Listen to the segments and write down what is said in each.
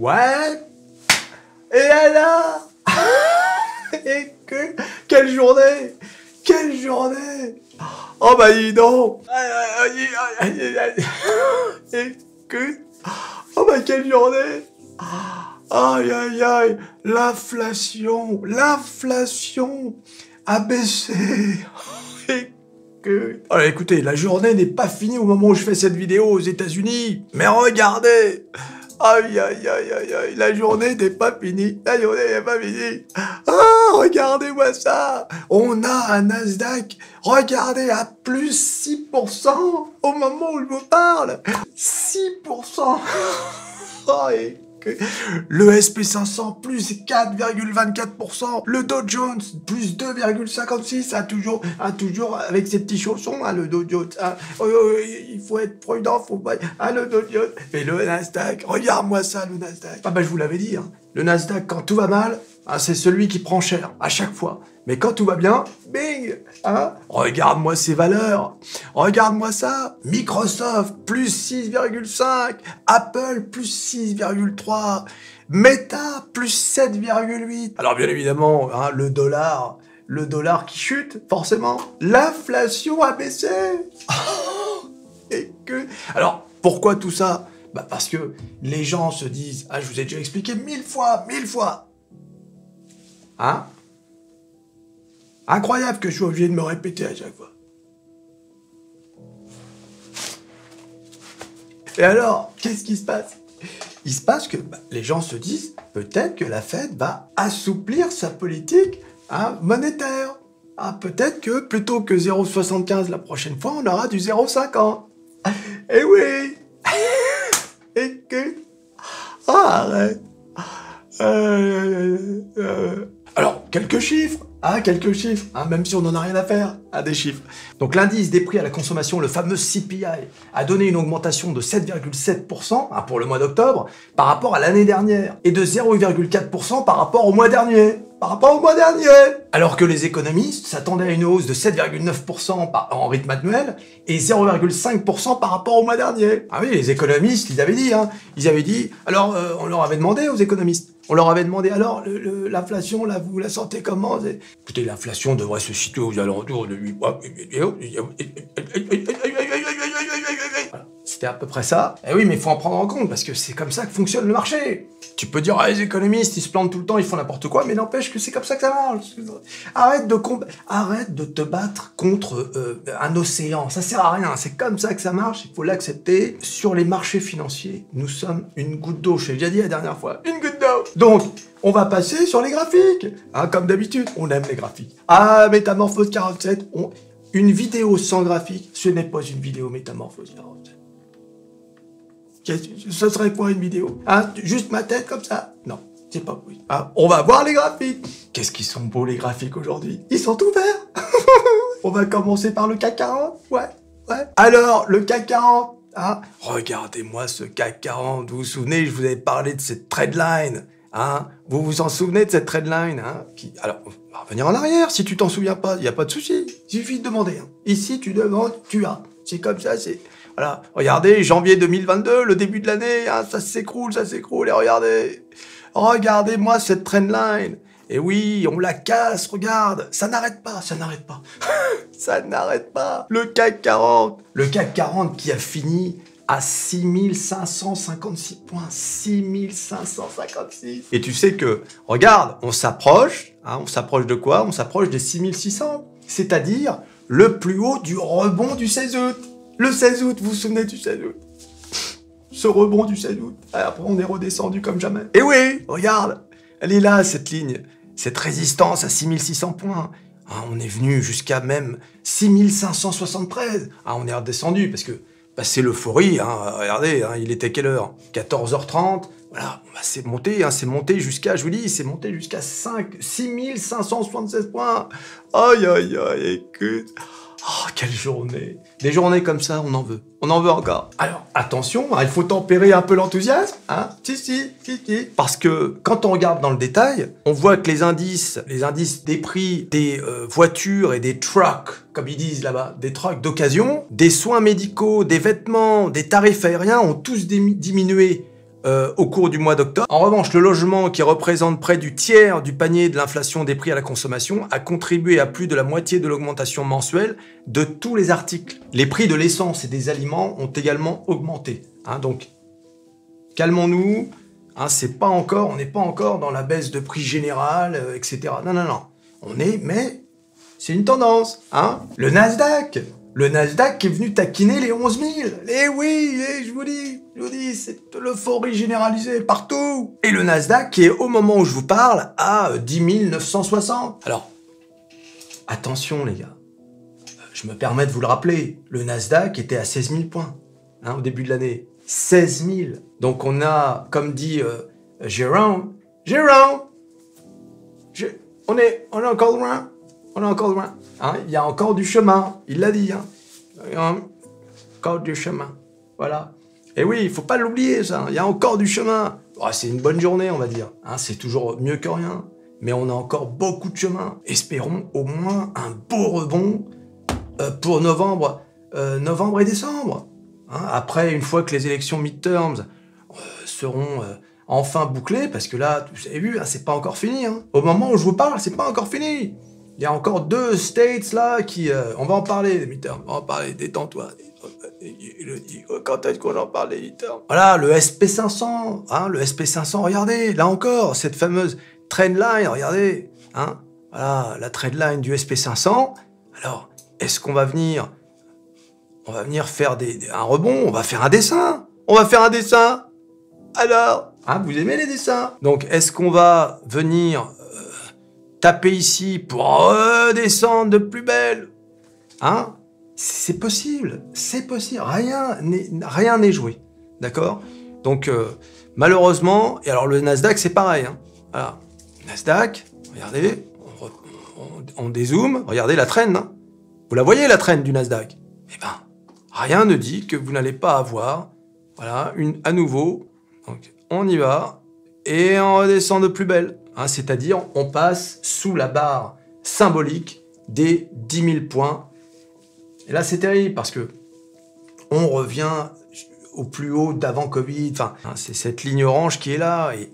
Ouais. Et alors? Et que... Quelle journée! Quelle journée! Oh bah dis donc! Et que... Oh bah quelle journée! Aïe aïe aïe! L'inflation a baissé! Et que... Alors écoutez, la journée n'est pas finie au moment où je fais cette vidéo aux États-Unis, mais regardez! Aïe, aïe, aïe, aïe, aïe, la journée n'est pas finie, la journée n'est pas finie. Ah, regardez-moi ça. On a un Nasdaq, regardez, à plus 6% au moment où je vous parle. 6%. Oh, et que... Le SP500 plus 4,24%. Le Dow Jones plus 2,56%. Toujours avec ses petits chaussons, hein, le Dow Jones. Hein. Il faut être prudent, faut pas... Hein, le Dow Jones. Et le Nasdaq, regarde-moi ça, le Nasdaq. Ah bah je vous l'avais dit, hein. Le Nasdaq, quand tout va mal, hein, c'est celui qui prend cher, à chaque fois. Mais quand tout va bien, bing, hein, regarde-moi ces valeurs, regarde-moi ça, Microsoft, plus 6,5, Apple, plus 6,3, Meta, plus 7,8. Alors bien évidemment, hein, le dollar qui chute, forcément, l'inflation a baissé. Et que... Alors, pourquoi tout ça? Bah parce que les gens se disent, ah je vous ai déjà expliqué 1000 fois, hein? Incroyable que je sois obligé de me répéter à chaque fois. Et alors, qu'est-ce qui se passe? Il se passe que les gens se disent, peut-être que la Fed va assouplir sa politique, hein, monétaire. Ah, peut-être que plutôt que 0,75 la prochaine fois, on aura du 0,50. Eh oui. Et que... Ah, arrête. Alors, quelques chiffres, même si on n'en a rien à faire, des chiffres. Donc l'indice des prix à la consommation, le fameux CPI, a donné une augmentation de 7,7% pour le mois d'octobre par rapport à l'année dernière, et de 0,4% par rapport au mois dernier. Alors que les économistes s'attendaient à une hausse de 7,9% en rythme annuel et 0,5% par rapport au mois dernier. Ah oui, les économistes, ils avaient dit, alors on leur avait demandé aux économistes, alors l'inflation, là, vous la sentez comment? Écoutez, l'inflation devrait se situer aux alentours de 8 mois. Voilà. C'était à peu près ça. Et oui, mais il faut en prendre en compte, parce que c'est comme ça que fonctionne le marché. Tu peux dire, ah, les économistes, ils se plantent tout le temps, ils font n'importe quoi, mais n'empêche que c'est comme ça que ça marche. Arrête de te battre contre un océan, ça sert à rien, c'est comme ça que ça marche, il faut l'accepter. Sur les marchés financiers, nous sommes une goutte d'eau, je l'ai déjà dit la dernière fois, une goutte d'eau. Donc, on va passer sur les graphiques, hein, comme d'habitude, on aime les graphiques. Ah, Métamorphose 47, une vidéo sans graphique, ce n'est pas une vidéo Métamorphose 47. Ce serait quoi une vidéo? Hein, juste ma tête comme ça? Non, c'est pas possible. Ah, on va voir les graphiques. Qu'est-ce qu'ils sont beaux les graphiques aujourd'hui? Ils sont tout verts. On va commencer par le CAC 40. Ouais. Alors, le CAC 40. Hein, regardez-moi ce CAC 40. Vous vous souvenez, je vous avais parlé de cette trendline. Hein, vous vous en souvenez de cette trendline, hein, alors, on va revenir en arrière. Si tu t'en souviens pas, il n'y a pas de souci. Il suffit de demander. Hein. Ici, tu demandes, tu as. C'est comme ça, c'est... Voilà, regardez, janvier 2022, le début de l'année, hein, ça s'écroule, et regardez-moi cette trendline. Et oui, on la casse, regarde, ça n'arrête pas. Ça n'arrête pas. Le CAC 40 qui a fini à 6556 points, 6556. Et tu sais que, regarde, on s'approche de quoi? On s'approche des 6600, c'est-à-dire le plus haut du rebond du 16 août. Le 16 août, vous vous souvenez du 16 août? Ce rebond du 16 août. Après, on est redescendu comme jamais. Et oui, regarde, elle est là, cette ligne. Cette résistance à 6600 points. Ah, on est venu jusqu'à même 6573. Ah, on est redescendu parce que c'est l'euphorie. Hein, regardez, hein, il était quelle heure? 14h30. Voilà, c'est monté jusqu'à, je vous dis, c'est monté jusqu'à 6576 points. Aïe, aïe, aïe, écoute. Oh, quelle journée! Des journées comme ça, on en veut encore. Alors, attention, hein, il faut tempérer un peu l'enthousiasme, hein? Si. Parce que, quand on regarde dans le détail, on voit que les indices des prix des voitures et des trucks, comme ils disent là-bas, des trucks d'occasion, des soins médicaux, des vêtements, des tarifs aériens ont tous diminué au cours du mois d'octobre. En revanche, le logement, qui représente près du tiers du panier de l'inflation des prix à la consommation, a contribué à plus de la moitié de l'augmentation mensuelle de tous les articles. Les prix de l'essence et des aliments ont également augmenté. Donc, calmons-nous. On n'est pas encore dans la baisse de prix générale, etc. Non. Mais c'est une tendance. Le Nasdaq qui est venu taquiner les 11 000. Je vous dis, c'est l'euphorie généralisée partout. Et le Nasdaq qui est, au moment où je vous parle, à 10 960. Alors, attention les gars, je me permets de vous le rappeler, le Nasdaq était à 16 000 points au début de l'année. 16 000. Donc on a, comme dit Jérôme, on est encore loin. Il y a encore du chemin. Il l'a dit. Encore du chemin. Voilà. Et oui, il faut pas l'oublier, ça. Il y a encore du chemin. C'est une bonne journée, on va dire. C'est toujours mieux que rien. Mais on a encore beaucoup de chemin. Espérons au moins un beau rebond pour novembre et décembre. Après, une fois que les élections midterms seront enfin bouclées, parce que là, vous avez vu, c'est pas encore fini. Au moment où je vous parle, c'est pas encore fini. Il y a encore 2 states là qui... on va en parler des midterms, on va en parler, détends-toi. Quand est-ce qu'on en parle des midterms? Voilà, le SP500, le SP500, regardez, là encore, cette fameuse trendline, regardez. Voilà, la trendline du SP500. Alors, est-ce qu'on va venir... On va venir faire un rebond, on va faire un dessin. Alors, vous aimez les dessins? Donc, est-ce qu'on va venir taper ici pour redescendre de plus belle? C'est possible. Rien n'est joué. D'accord? Donc, malheureusement, et alors le Nasdaq, c'est pareil. Voilà. Nasdaq, regardez, on dézoome, regardez la trend. Vous la voyez, la trend du Nasdaq? Rien ne dit que vous n'allez pas avoir, voilà, à nouveau, donc on y va, et on redescend de plus belle. C'est-à-dire, on passe sous la barre symbolique des 10 000 points. Et là, c'est terrible, parce que on revient au plus haut d'avant Covid. C'est cette ligne orange qui est là, et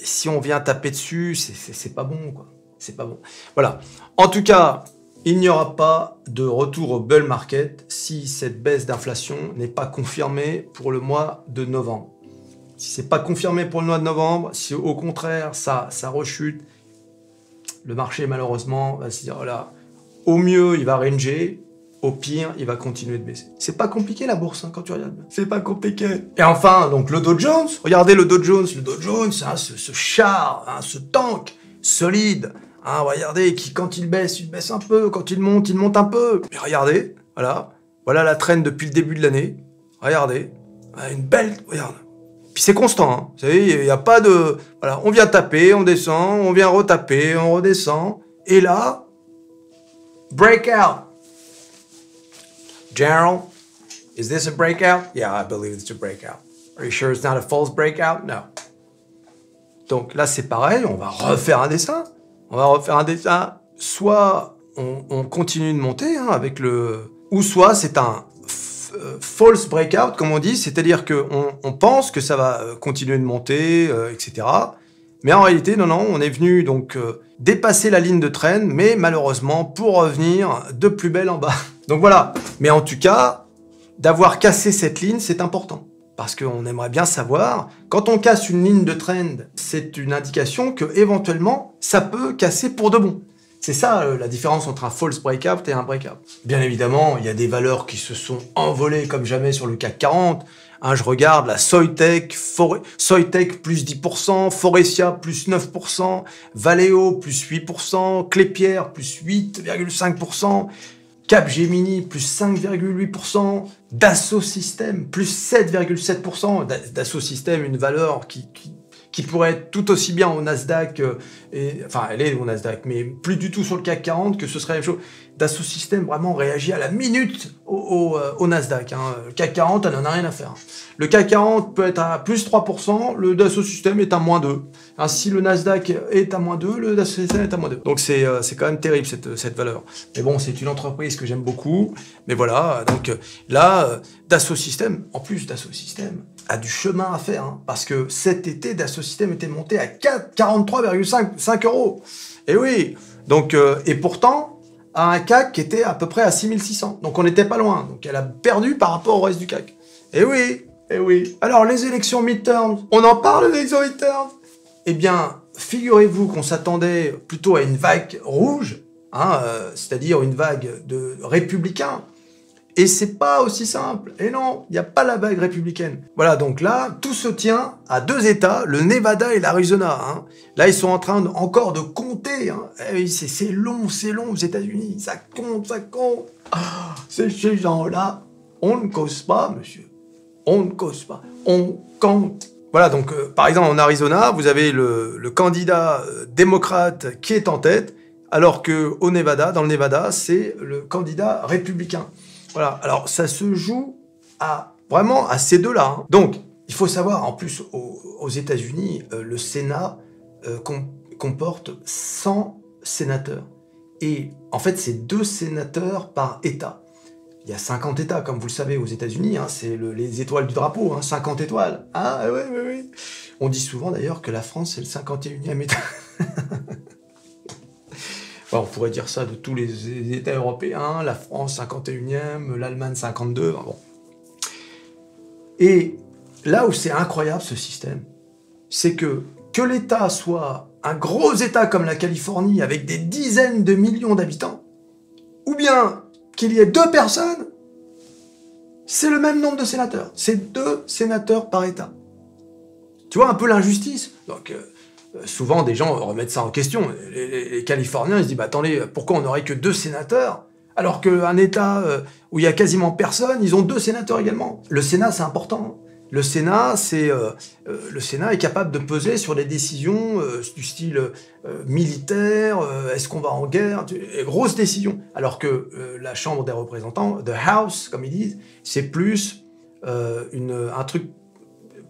si on vient taper dessus, c'est pas bon, quoi. C'est pas bon. Voilà. En tout cas... Il n'y aura pas de retour au bull market si cette baisse d'inflation n'est pas confirmée pour le mois de novembre. Si c'est pas confirmé pour le mois de novembre, si au contraire ça rechute, le marché malheureusement va se dire voilà, au mieux il va ranger, au pire il va continuer de baisser. C'est pas compliqué la bourse quand tu regardes. C'est pas compliqué. Et enfin donc le Dow Jones, regardez le Dow Jones, ce char, ce tank solide. Regardez, quand il baisse un peu. Quand il monte un peu. Mais regardez, voilà la trend depuis le début de l'année. Regardez, une belle... Regarde. Puis c'est constant, Vous savez, il n'y a pas de... Voilà, on vient taper, on descend, on vient retaper, on redescend. Et là, breakout. General, is this a breakout? Yeah, I believe it's a breakout. Are you sure it's not a false breakout? No. Donc là, c'est pareil, on va refaire un dessin. Soit on continue de monter avec ou soit c'est un false breakout, comme on dit, c'est-à-dire qu'on pense que ça va continuer de monter, etc. Mais en réalité, non, on est venu donc dépasser la ligne de trend, mais malheureusement pour revenir de plus belle en bas. Donc voilà. Mais en tout cas, d'avoir cassé cette ligne, c'est important. Parce qu'on aimerait bien savoir, quand on casse une ligne de trend, c'est une indication que éventuellement ça peut casser pour de bon. C'est ça la différence entre un false breakout et un breakout. Bien évidemment, il y a des valeurs qui se sont envolées comme jamais sur le CAC 40. Je regarde la Soitec plus 10%, Forestia plus 9%, Valeo plus 8%, Klépierre plus 8,5%, Capgemini plus 5,8%, Dassault Systèmes plus 7,7%. Dassault Systèmes, une valeur qui pourrait être tout aussi bien au Nasdaq, enfin elle est au Nasdaq, mais plus du tout sur le CAC 40, que ce serait la même chose. Dassault Systèmes vraiment réagit à la minute au Nasdaq. Le CAC 40, elle n'en a rien à faire. Le CAC 40 peut être à plus 3%, le Dassault Systèmes est à moins 2. Si le Nasdaq est à moins 2, le Dassault Systèmes est à moins 2. Donc c'est quand même terrible cette valeur. Mais bon, c'est une entreprise que j'aime beaucoup. Mais voilà, donc là, Dassault Systèmes, en plus Dassault Systèmes, a du chemin à faire, hein, parce que cet été, Dassault Systèmes était monté à 43,5 €. Et oui, donc, et pourtant, à un CAC qui était à peu près à 6600. Donc on n'était pas loin. Donc elle a perdu par rapport au reste du CAC. Et oui, et oui. Alors les élections midterms, on en parle des élections midterms? Eh bien, figurez-vous qu'on s'attendait plutôt à une vague rouge, hein, c'est-à-dire une vague de républicains. Et c'est pas aussi simple. Et non, il n'y a pas la vague républicaine. Voilà, donc là, tout se tient à 2 États, le Nevada et l'Arizona. Hein. Là, ils sont en train encore de compter. Hein. C'est long aux États-Unis. Ça compte. Ah, c'est ces gens-là. On ne cause pas, monsieur. On ne cause pas. On compte. Voilà, donc, par exemple, en Arizona, vous avez le candidat démocrate qui est en tête, alors qu'au Nevada, dans le Nevada, c'est le candidat républicain. Voilà, alors ça se joue vraiment à ces deux-là. Hein. Donc, il faut savoir, en plus, aux États-Unis, le Sénat comporte 100 sénateurs. Et en fait, c'est 2 sénateurs par État. Il y a 50 États, comme vous le savez, aux États-Unis. Hein, c'est les étoiles du drapeau, hein, 50 étoiles. Ah, oui. On dit souvent, d'ailleurs, que la France, c'est le 51e État. On pourrait dire ça de tous les États européens, la France 51e, l'Allemagne 52, bon. Et là où c'est incroyable ce système, c'est que l'État soit un gros État comme la Californie avec des dizaines de millions d'habitants, ou bien qu'il y ait 2 personnes, c'est le même nombre de sénateurs. C'est 2 sénateurs par État. Tu vois un peu l'injustice? Donc, souvent, des gens remettent ça en question. Les Californiens, ils se disent, bah, attendez, pourquoi on n'aurait que 2 sénateurs? Alors qu'un État où il y a quasiment personne, ils ont 2 sénateurs également. Le Sénat, c'est important. Le Sénat est capable de peser sur des décisions du style militaire, est-ce qu'on va en guerre, grosses décisions. Alors que la Chambre des représentants, the House, comme ils disent, c'est plus un truc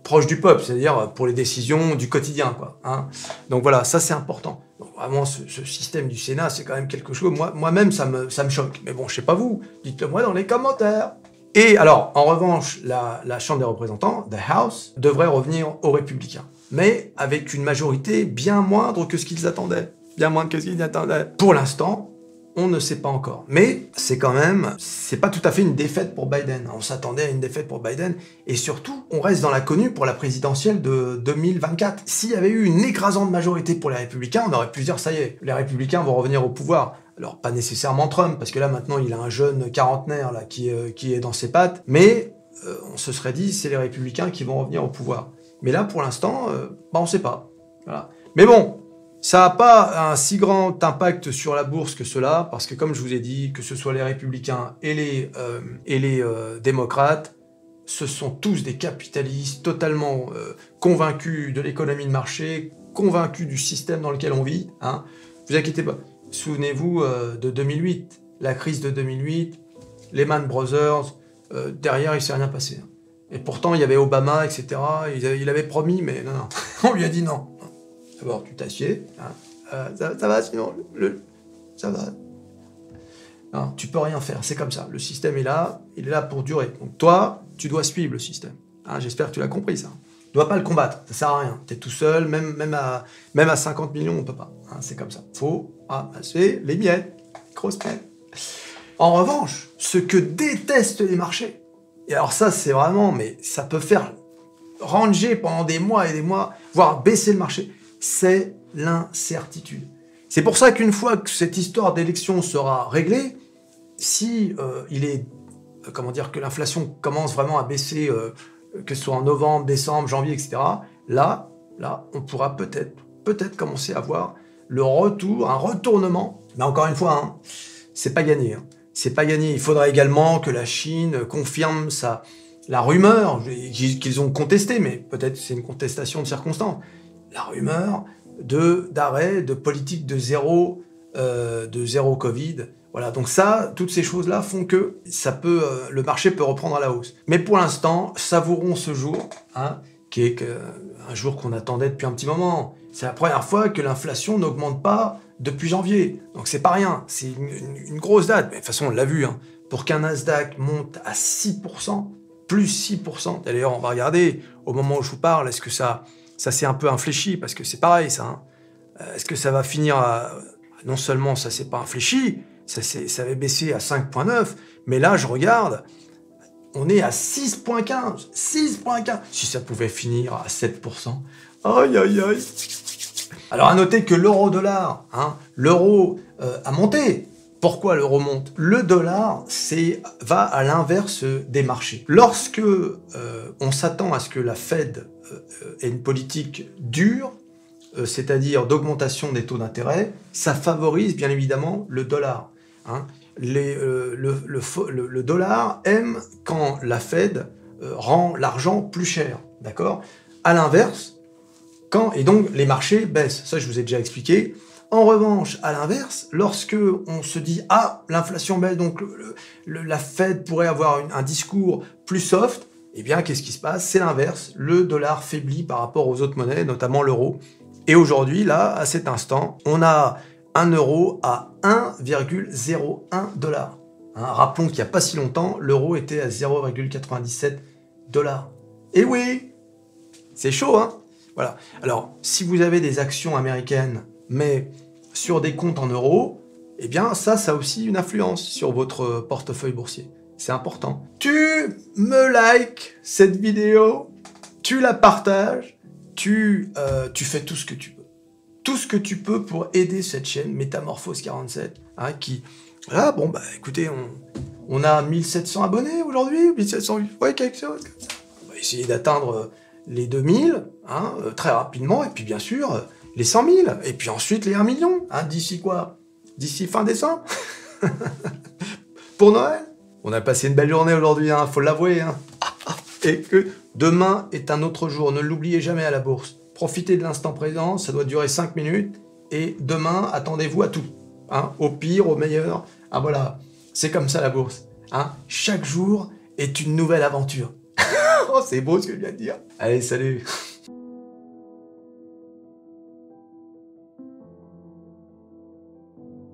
proche du peuple, c'est-à-dire pour les décisions du quotidien, quoi. Hein. Donc voilà, ça c'est important. Donc vraiment, ce système du Sénat, c'est quand même quelque chose. Moi-même, ça me choque. Mais bon, je sais pas vous. Dites-le moi dans les commentaires. Et alors, en revanche, la Chambre des représentants, the House, devrait revenir aux Républicains, mais avec une majorité bien moindre que ce qu'ils attendaient. Bien moindre que ce qu'ils attendaient. Pour l'instant, on ne sait pas encore. Mais c'est pas tout à fait une défaite pour Biden. On s'attendait à une défaite pour Biden. Et surtout, on reste dans l'inconnu pour la présidentielle de 2024. S'il y avait eu une écrasante majorité pour les Républicains, on aurait pu dire, ça y est, les Républicains vont revenir au pouvoir. Alors, pas nécessairement Trump, parce que là, maintenant, il a un jeune quarantenaire là, qui est dans ses pattes. Mais on se serait dit, c'est les Républicains qui vont revenir au pouvoir. Mais là, pour l'instant, on ne sait pas. Voilà. Mais bon, ça n'a pas un si grand impact sur la bourse que cela, parce que comme je vous ai dit, que ce soit les Républicains et les démocrates, ce sont tous des capitalistes totalement convaincus de l'économie de marché, convaincus du système dans lequel on vit. Hein. Vous inquiétez pas. Souvenez-vous de 2008, la crise de 2008, Lehman Brothers, derrière il ne s'est rien passé. Hein. Et pourtant il y avait Obama, etc. Il avait promis, mais non. On lui a dit non. D'abord, tu t'assieds, hein. Ça va, sinon, ça va. Non, tu peux rien faire, c'est comme ça. Le système est là, il est là pour durer. Donc toi, tu dois suivre le système. Hein, j'espère que tu l'as compris, ça. Tu dois pas le combattre, ça sert à rien. T'es tout seul, même à 50 millions, on peut pas. Hein, c'est comme ça. Faut ramasser les miettes, grosses miettes. En revanche, ce que détestent les marchés, et alors ça, c'est vraiment, mais ça peut faire ranger pendant des mois et des mois, voire baisser le marché, c'est l'incertitude. C'est pour ça qu'une fois que cette histoire d'élection sera réglée, si que l'inflation commence vraiment à baisser, que ce soit en novembre, décembre, janvier, etc., là, on pourra peut-être commencer à voir un retournement. Mais encore une fois, hein, c'est pas gagné. Hein. C'est pas gagné. Il faudra également que la Chine confirme la rumeur qu'ils ont contestée, mais peut-être c'est une contestation de circonstance. La rumeur d'arrêt de politique de zéro Covid. Voilà, donc ça, toutes ces choses-là font que le marché peut reprendre à la hausse. Mais pour l'instant, savourons ce jour, hein, qui est un jour qu'on attendait depuis un petit moment. C'est la première fois que l'inflation n'augmente pas depuis janvier. Donc c'est pas rien, c'est une grosse date. Mais de toute façon, on l'a vu, hein, pour qu'un Nasdaq monte à 6%, plus 6%. D'ailleurs, on va regarder, au moment où je vous parle, est-ce que ça s'est un peu infléchi, parce que c'est pareil, ça. Hein. Est-ce que ça va finir à... Non seulement ça s'est pas infléchi, ça avait baissé à 5,9, mais là, je regarde, on est à 6,15. 6,15. Si ça pouvait finir à 7%. Aïe, aïe, aïe. Alors, à noter que l'euro-dollar, hein, l'euro a monté. Pourquoi l'euro monte? Le dollar va à l'inverse des marchés. Lorsque on s'attend à ce que la Fed ait une politique dure, c'est-à-dire d'augmentation des taux d'intérêt, ça favorise bien évidemment le dollar. Hein. Le dollar aime quand la Fed rend l'argent plus cher, d'accord? À l'inverse, et donc les marchés baissent, ça je vous ai déjà expliqué. En revanche, à l'inverse, lorsque on se dit « Ah, l'inflation baisse, donc la Fed pourrait avoir un discours plus soft », eh bien, qu'est-ce qui se passe? C'est l'inverse, le dollar faiblit par rapport aux autres monnaies, notamment l'euro. Et aujourd'hui, là, à cet instant, on a un euro à 1,01 $. Hein, rappelons qu'il n'y a pas si longtemps, l'euro était à 0,97 $. Et oui, c'est chaud, hein? Voilà. Alors, si vous avez des actions américaines, mais sur des comptes en euros, eh bien, ça a aussi une influence sur votre portefeuille boursier. C'est important. Tu me likes cette vidéo, tu la partages, tu fais tout ce que tu peux. Tout ce que tu peux pour aider cette chaîne Métamorphose 47, hein, qui... Voilà, bon, bah, écoutez, on a 1700 abonnés aujourd'hui, 1700... Ouais, quelque chose comme ça. On va essayer d'atteindre les 2000, hein, très rapidement, et puis bien sûr, les 100 000, et puis ensuite les 1 million, hein, d'ici quoi? D'ici fin décembre. Pour Noël. On a passé une belle journée aujourd'hui, hein, faut l'avouer. Hein. Et que demain est un autre jour, ne l'oubliez jamais à la bourse. Profitez de l'instant présent, ça doit durer 5 minutes, et demain, attendez-vous à tout. Hein, au pire, au meilleur. Ah voilà, c'est comme ça la bourse. Hein. Chaque jour est une nouvelle aventure. Oh, c'est beau ce que je viens de dire. Allez, salut.